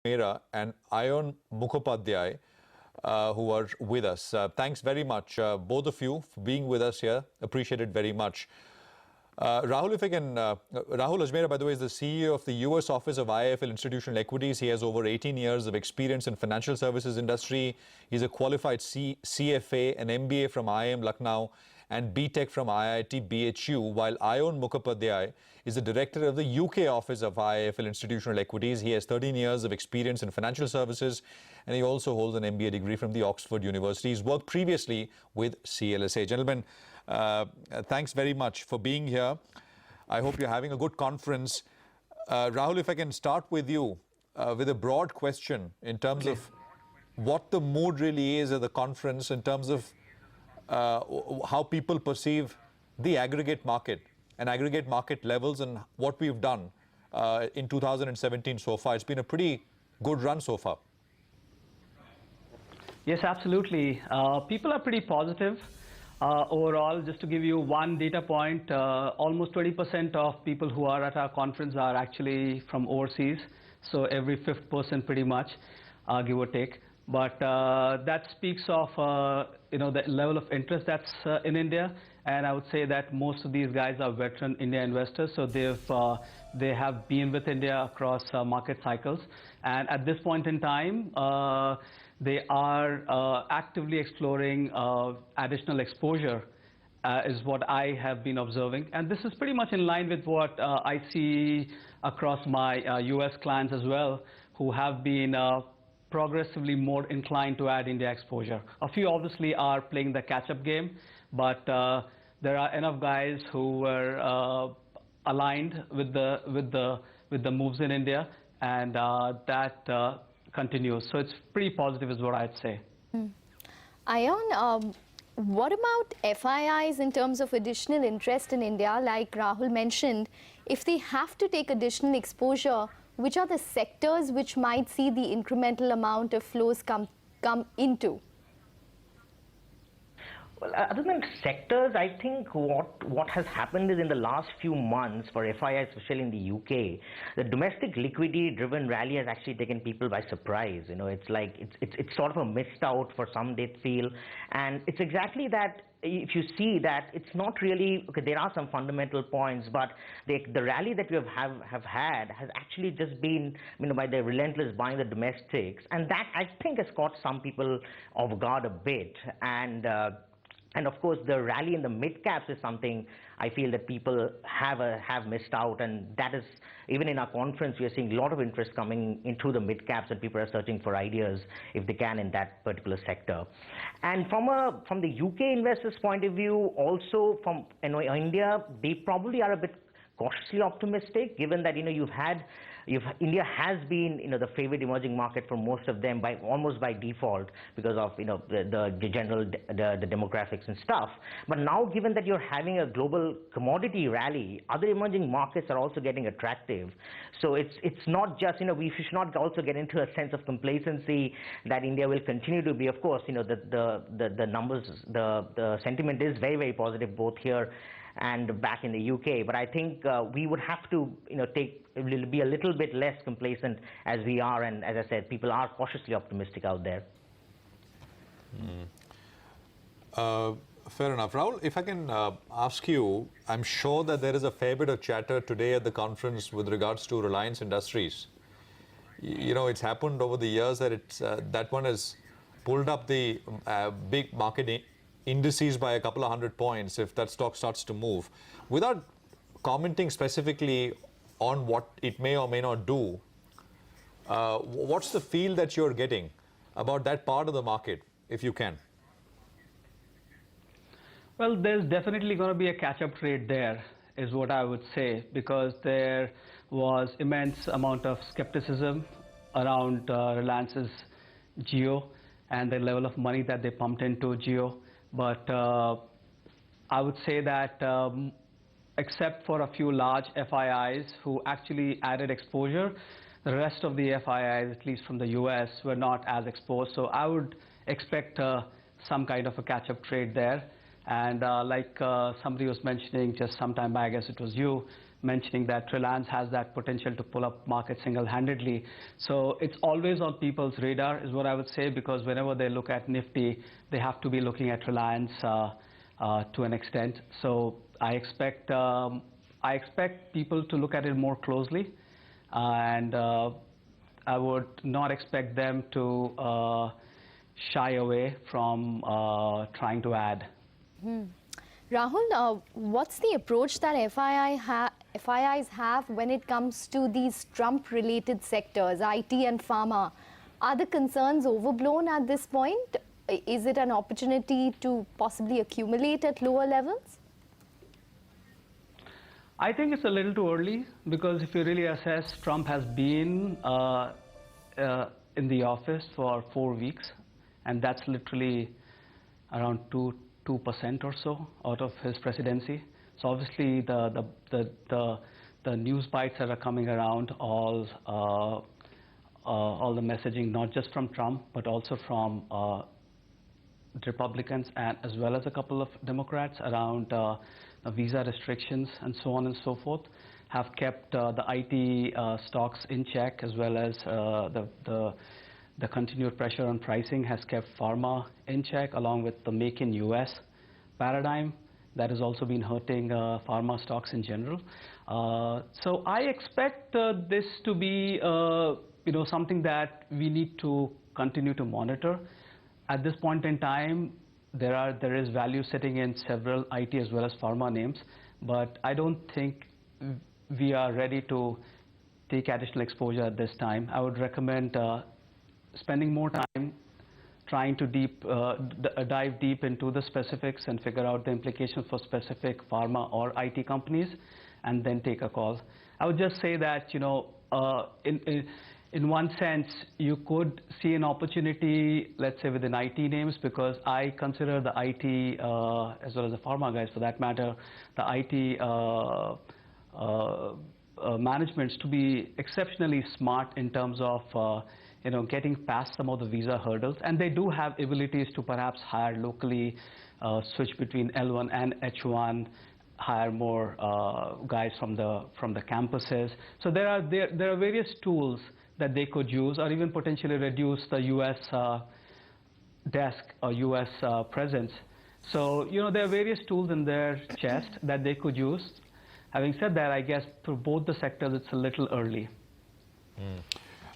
Ajmera and Ayon Mukhopadhyay, who are with us. Thanks very much, both of you, for being with us here. Appreciate it very much. Rahul, if I can, Rahul Ajmera, by the way, is the CEO of the US office of IIFL Institutional Equities. He has over 18 years of experience in financial services industry. He's a qualified CFA, an MBA from IIM Lucknow, and BTech from IIT BHU, while Ayon Mukhopadhyay is the director of the UK office of IIFL Institutional Equities. He has 13 years of experience in financial services, and he also holds an MBA degree from the Oxford University. He's worked previously with CLSA. Gentlemen, thanks very much for being here. I hope you're having a good conference. Rahul, if I can start with you with a broad question in terms of what the mood really is at the conference, in terms of how people perceive the aggregate market and aggregate market levels and what we've done in 2017 so far. It's been a pretty good run so far. Yes, absolutely. People are pretty positive. Overall, just to give you one data point, almost 20% of people who are at our conference are actually from overseas. So every fifth person pretty much, give or take. But that speaks of the level of interest that's in India. And I would say that most of these guys are veteran India investors. So they have been with India across market cycles. And at this point in time, they are actively exploring additional exposure, is what I have been observing. And this is pretty much in line with what I see across my US clients as well, who have been progressively more inclined to add India exposure. A few obviously are playing the catch-up game, but there are enough guys who were aligned with the moves in India, and that continues. So it's pretty positive is what I'd say. Ayon, what about FIIs in terms of additional interest in India? Like Rahul mentioned, if they have to take additional exposure, which are the sectors which might see the incremental amount of flows come into? Well, other than sectors, I think what has happened is in the last few months for FIIs, especially in the UK, the domestic liquidity-driven rally has actually taken people by surprise. You know, it's like it's sort of a missed out for some, they feel, and it's exactly that. If you see that it's not really, okay, there are some fundamental points, but the rally that we have had has actually just been, by the relentless buying the domestics, and that I think has caught some people off guard a bit. And of course, the rally in the mid caps is something I feel that people have missed out, and that is, even in our conference, we are seeing a lot of interest coming into the mid caps, and people are searching for ideas if they can in that particular sector. And from the UK investors' point of view, also from India, they probably are a bit cautiously optimistic, given that India has been the favorite emerging market for most of them almost by default because of the general the demographics and stuff. But now, given that you're having a global commodity rally, other emerging markets are also getting attractive. So it's not just we should not also get into a sense of complacency that India will continue to be. Of course, the numbers, the sentiment is very, very positive both here and back in the UK. But I think we would have to be a little bit less complacent as we are, and as I said, people are cautiously optimistic out there. Fair enough. Rahul, if I can ask you, I'm sure that there is a fair bit of chatter today at the conference with regards to Reliance Industries. It's happened over the years that that one has pulled up the big market indices by a couple of 100 points if that stock starts to move. Without commenting specifically on what it may or may not do, what's the feel that you're getting about that part of the market, if you can? Well, there's definitely going to be a catch-up trade there, is what I would say, because there was immense amount of skepticism around Reliance's Jio and the level of money that they pumped into Jio. But I would say that except for a few large FIIs who actually added exposure, the rest of the FIIs, at least from the US, were not as exposed. So I would expect some kind of a catch-up trade there. And like somebody was mentioning just some time back, I guess it was you, mentioning that Reliance has that potential to pull up market single-handedly. So it's always on people's radar, is what I would say, because whenever they look at Nifty, they have to be looking at Reliance to an extent. So I expect people to look at it more closely, and I would not expect them to shy away from trying to add. Rahul, what's the approach that FIIs have when it comes to these Trump-related sectors, IT and pharma? Are the concerns overblown at this point? Is it an opportunity to possibly accumulate at lower levels? I think it's a little too early, because if you really assess, Trump has been in the office for 4 weeks, and that's literally around 2% or so out of his presidency. So obviously the news bites that are coming around, all the messaging, not just from Trump, but also from Republicans and as well as a couple of Democrats around visa restrictions and so on and so forth, have kept the IT stocks in check, as well as the continued pressure on pricing has kept pharma in check, along with the Make in US paradigm that has also been hurting pharma stocks in general. So I expect this to be something that we need to continue to monitor. At this point in time, there is value sitting in several IT as well as pharma names, but I don't think we are ready to take additional exposure at this time. I would recommend spending more time trying to dive deep into the specifics and figure out the implications for specific pharma or IT companies, and then take a call. I would just say that, in one sense, you could see an opportunity, let's say, within IT names, because I consider the IT, as well as the pharma guys for that matter, the IT managements to be exceptionally smart in terms of getting past some of the visa hurdles, and they do have abilities to perhaps hire locally, switch between L1 and H1, hire more guys from the campuses. So there are various tools that they could use, or even potentially reduce the U.S. desk or U.S. presence. So there are various tools in their chest that they could use. Having said that, I guess for both the sectors, it's a little early.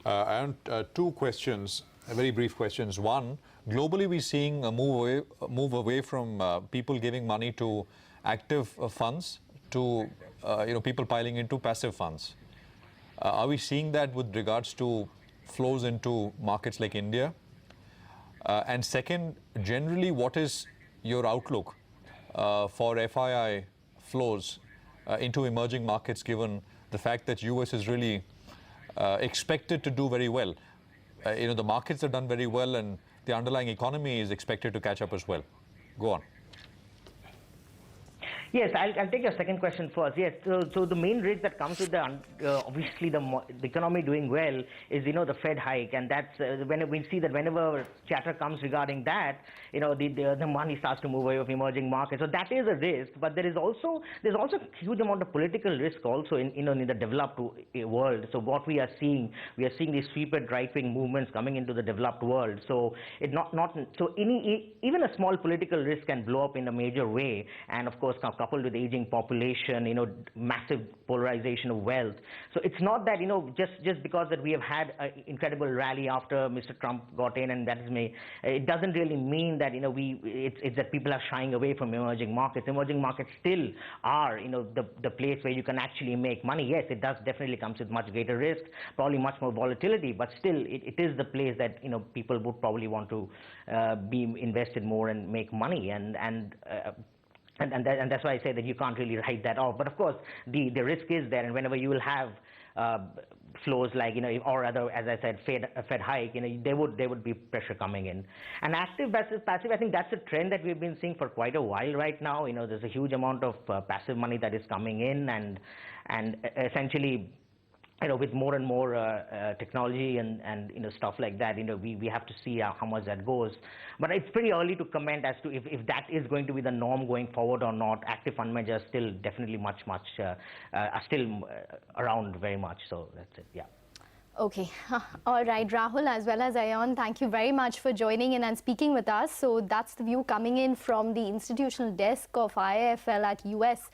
And two questions, very brief questions. One, globally we're seeing a move away from people giving money to active funds to people piling into passive funds. Are we seeing that with regards to flows into markets like India? And second, generally, what is your outlook for FII flows into emerging markets, given the fact that US is really expected to do very well? The markets have done very well, and the underlying economy is expected to catch up as well. Go on. Yes, I'll take your second question first. Yes, so the main risk that comes with obviously the economy doing well is the Fed hike, and that's when we see that whenever chatter comes regarding that, the money starts to move away from emerging markets. So that is a risk, but there's also a huge amount of political risk also in the developed world. So what we are seeing these sweeping right-wing movements coming into the developed world. So even a small political risk can blow up in a major way, and of course coupled with aging population, massive polarization of wealth. So it's not that, just because that we have had an incredible rally after Mr. Trump got in, and that is it doesn't really mean that, it's that people are shying away from emerging markets. Emerging markets still are, the place where you can actually make money. Yes, it does definitely comes with much greater risk, probably much more volatility, but still it is the place that, people would probably want to be invested more and make money, and that's why I say that you can't really write that off. But of course, the risk is there, and whenever you will have flows like, or other, as I said, Fed hike, there would be pressure coming in. And active versus passive, I think that's a trend that we've been seeing for quite a while right now. There's a huge amount of passive money that is coming in, and essentially, with more and more technology and stuff like that, we have to see how much that goes. But it's pretty early to comment as to if that is going to be the norm going forward or not. Active fund managers still definitely are still around very much. So that's it. Yeah. Okay. All right, Rahul as well as Ayon, thank you very much for joining in and speaking with us. So that's the view coming in from the institutional desk of IIFL at US.